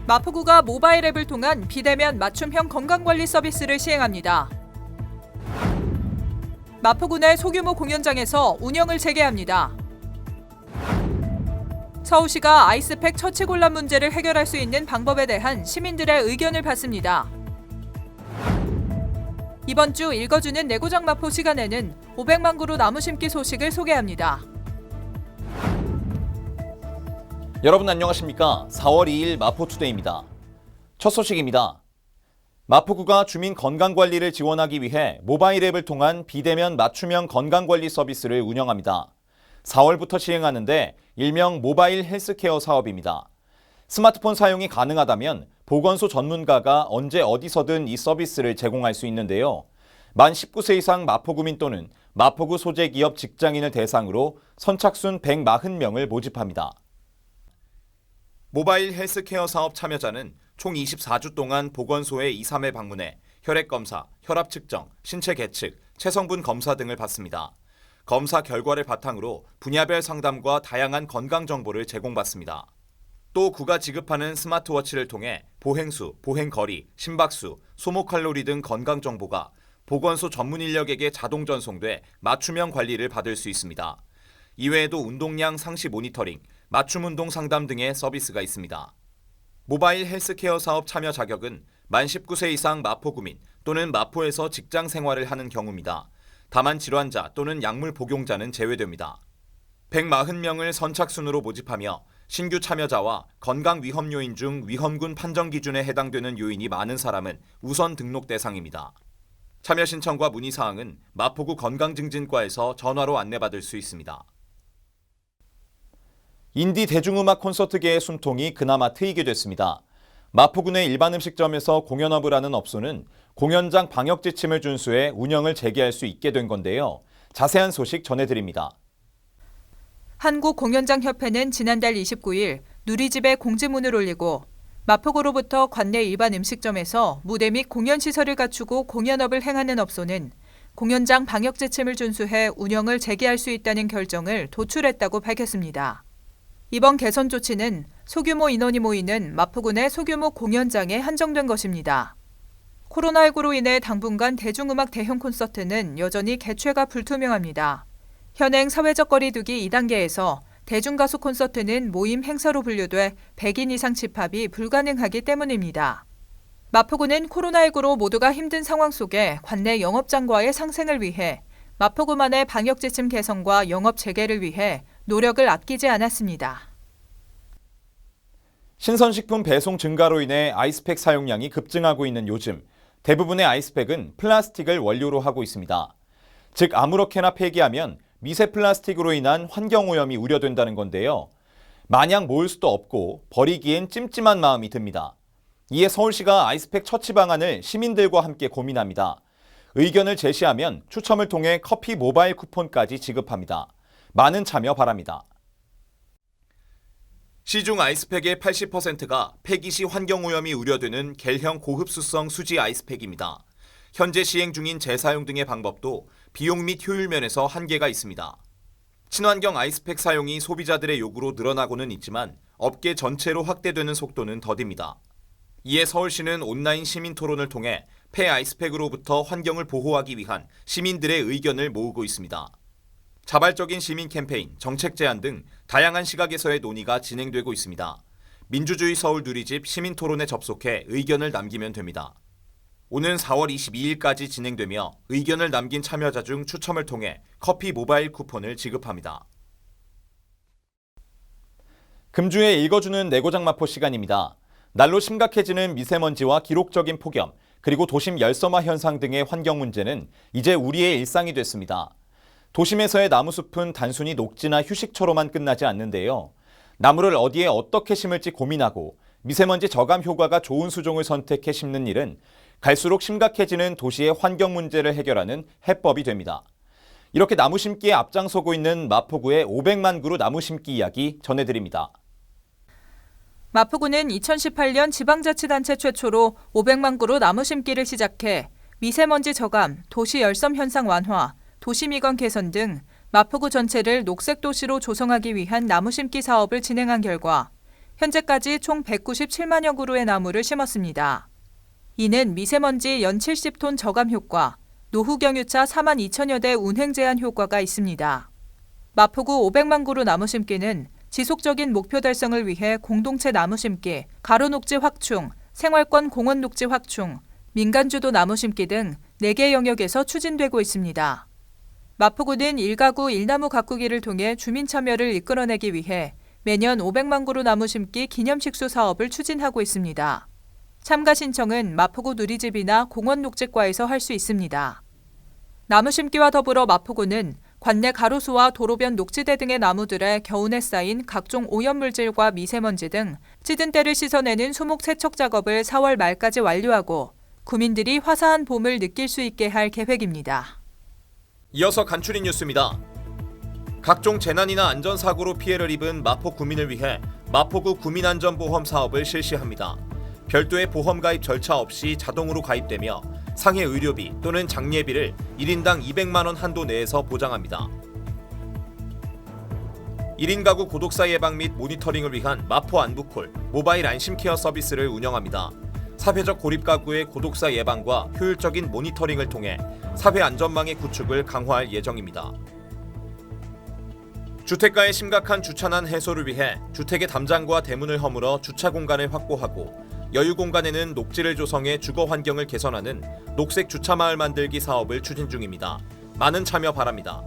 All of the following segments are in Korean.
마포구가 모바일 앱을 통한 비대면 맞춤형 건강관리 서비스를 시행합니다. 마포구 내 소규모 공연장에서 운영을 재개합니다. 서울시가 아이스팩 처치곤란 문제를 해결할 수 있는 방법에 대한 시민들의 의견을 받습니다. 이번 주 읽어주는 내고장 마포 시간에는 500만 그루 나무 심기 소식을 소개합니다. 여러분 안녕하십니까? 4월 2일 마포투데이입니다. 첫 소식입니다. 마포구가 주민 건강관리를 지원하기 위해 모바일 앱을 통한 비대면 맞춤형 건강관리 서비스를 운영합니다. 4월부터 시행하는데 일명 모바일 헬스케어 사업입니다. 스마트폰 사용이 가능하다면 보건소 전문가가 언제 어디서든 이 서비스를 제공할 수 있는데요. 만 19세 이상 마포구민 또는 마포구 소재 기업 직장인을 대상으로 선착순 140명을 모집합니다. 모바일 헬스케어 사업 참여자는 총 24주 동안 보건소에 2, 3회 방문해 혈액검사, 혈압 측정, 신체 계측, 체성분 검사 등을 받습니다. 검사 결과를 바탕으로 분야별 상담과 다양한 건강 정보를 제공받습니다. 또 구가 지급하는 스마트워치를 통해 보행수, 보행거리, 심박수, 소모 칼로리 등 건강 정보가 보건소 전문 인력에게 자동 전송돼 맞춤형 관리를 받을 수 있습니다. 이외에도 운동량 상시 모니터링, 맞춤 운동 상담 등의 서비스가 있습니다. 모바일 헬스케어 사업 참여 자격은 만 19세 이상 마포구민 또는 마포에서 직장 생활을 하는 경우입니다. 다만 질환자 또는 약물 복용자는 제외됩니다. 140명을 선착순으로 모집하며 신규 참여자와 건강 위험 요인 중 위험군 판정 기준에 해당되는 요인이 많은 사람은 우선 등록 대상입니다. 참여 신청과 문의 사항은 마포구 건강증진과에서 전화로 안내받을 수 있습니다. 인디 대중음악 콘서트계의 숨통이 그나마 트이게 됐습니다. 마포구 내 일반 음식점에서 공연업을 하는 업소는 공연장 방역 지침을 준수해 운영을 재개할 수 있게 된 건데요. 자세한 소식 전해드립니다. 한국공연장협회는 지난달 29일 누리집에 공지문을 올리고 마포구로부터 관내 일반 음식점에서 무대 및 공연시설을 갖추고 공연업을 행하는 업소는 공연장 방역 지침을 준수해 운영을 재개할 수 있다는 결정을 도출했다고 밝혔습니다. 이번 개선 조치는 소규모 인원이 모이는 마포구 내 소규모 공연장에 한정된 것입니다. 코로나19로 인해 당분간 대중음악 대형 콘서트는 여전히 개최가 불투명합니다. 현행 사회적 거리 두기 2단계에서 대중가수 콘서트는 모임 행사로 분류돼 100인 이상 집합이 불가능하기 때문입니다. 마포구는 코로나19로 모두가 힘든 상황 속에 관내 영업장과의 상생을 위해 마포구만의 방역 지침 개선과 영업 재개를 위해 노력을 아끼지 않았습니다. 신선식품 배송 증가로 인해 아이스팩 사용량이 급증하고 있는 요즘 대부분의 아이스팩은 플라스틱을 원료로 하고 있습니다. 즉 아무렇게나 폐기하면 미세 플라스틱으로 인한 환경오염이 우려된다는 건데요. 마냥 모을 수도 없고 버리기엔 찜찜한 마음이 듭니다. 이에 서울시가 아이스팩 처치 방안을 시민들과 함께 고민합니다. 의견을 제시하면 추첨을 통해 커피 모바일 쿠폰까지 지급합니다. 많은 참여 바랍니다. 시중 아이스팩의 80%가 폐기 시 환경오염이 우려되는 겔형 고흡수성 수지 아이스팩입니다. 현재 시행 중인 재사용 등의 방법도 비용 및 효율 면에서 한계가 있습니다. 친환경 아이스팩 사용이 소비자들의 요구로 늘어나고는 있지만 업계 전체로 확대되는 속도는 더딥니다. 이에 서울시는 온라인 시민 토론을 통해 폐 아이스팩으로부터 환경을 보호하기 위한 시민들의 의견을 모으고 있습니다. 자발적인 시민 캠페인, 정책 제안 등 다양한 시각에서의 논의가 진행되고 있습니다. 민주주의 서울 누리집 시민 토론에 접속해 의견을 남기면 됩니다. 오는 4월 22일까지 진행되며 의견을 남긴 참여자 중 추첨을 통해 커피 모바일 쿠폰을 지급합니다. 금주에 읽어주는 내고장 마포 시간입니다. 날로 심각해지는 미세먼지와 기록적인 폭염, 그리고 도심 열섬화 현상 등의 환경 문제는 이제 우리의 일상이 됐습니다. 도심에서의 나무숲은 단순히 녹지나 휴식처로만 끝나지 않는데요. 나무를 어디에 어떻게 심을지 고민하고 미세먼지 저감 효과가 좋은 수종을 선택해 심는 일은 갈수록 심각해지는 도시의 환경 문제를 해결하는 해법이 됩니다. 이렇게 나무 심기에 앞장서고 있는 마포구의 500만 그루 나무 심기 이야기 전해드립니다. 마포구는 2018년 지방자치단체 최초로 500만 그루 나무 심기를 시작해 미세먼지 저감, 도시 열섬 현상 완화, 도시미관 개선 등 마포구 전체를 녹색 도시로 조성하기 위한 나무 심기 사업을 진행한 결과 현재까지 총 197만여 그루의 나무를 심었습니다. 이는 미세먼지 연 70톤 저감 효과, 노후 경유차 4만 2천여 대 운행 제한 효과가 있습니다. 마포구 500만 그루 나무 심기는 지속적인 목표 달성을 위해 공동체 나무 심기, 가로 녹지 확충, 생활권 공원 녹지 확충, 민간주도 나무 심기 등 4개 영역에서 추진되고 있습니다. 마포구는 1가구 1나무 가꾸기를 통해 주민 참여를 이끌어내기 위해 매년 500만 그루 나무 심기 기념식수 사업을 추진하고 있습니다. 참가 신청은 마포구 누리집이나 공원 녹지과에서 할 수 있습니다. 나무 심기와 더불어 마포구는 관내 가로수와 도로변 녹지대 등의 나무들에 겨우내 쌓인 각종 오염물질과 미세먼지 등 찌든 때를 씻어내는 수목 세척 작업을 4월 말까지 완료하고 구민들이 화사한 봄을 느낄 수 있게 할 계획입니다. 이어서 간추린 뉴스입니다. 각종 재난이나 안전사고로 피해를 입은 마포 구민을 위해 마포구 구민안전보험 사업을 실시합니다. 별도의 보험 가입 절차 없이 자동으로 가입되며 상해 의료비 또는 장례비를 1인당 200만 원 한도 내에서 보장합니다. 1인 가구 고독사 예방 및 모니터링을 위한 마포 안부콜 모바일 안심케어 서비스를 운영합니다. 사회적 고립 가구의 고독사 예방과 효율적인 모니터링을 통해 사회 안전망의 구축을 강화할 예정입니다. 주택가의 심각한 주차난 해소를 위해 주택의 담장과 대문을 허물어 주차 공간을 확보하고 여유 공간에는 녹지를 조성해 주거 환경을 개선하는 녹색 주차 마을 만들기 사업을 추진 중입니다. 많은 참여 바랍니다.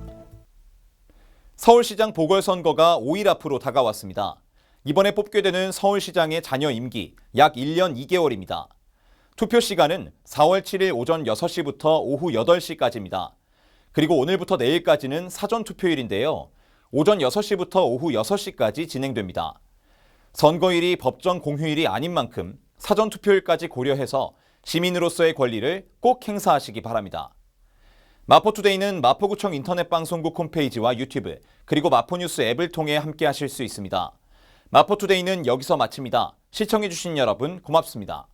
서울시장 보궐선거가 5일 앞으로 다가왔습니다. 이번에 뽑게 되는 서울시장의 잔여 임기 약 1년 2개월입니다. 투표 시간은 4월 7일 오전 6시부터 오후 8시까지입니다. 그리고 오늘부터 내일까지는 사전투표일인데요. 오전 6시부터 오후 6시까지 진행됩니다. 선거일이 법정 공휴일이 아닌 만큼 사전투표일까지 고려해서 시민으로서의 권리를 꼭 행사하시기 바랍니다. 마포투데이는 마포구청 인터넷방송국 홈페이지와 유튜브 그리고 마포뉴스 앱을 통해 함께 하실 수 있습니다. 마포투데이는 여기서 마칩니다. 시청해주신 여러분 고맙습니다.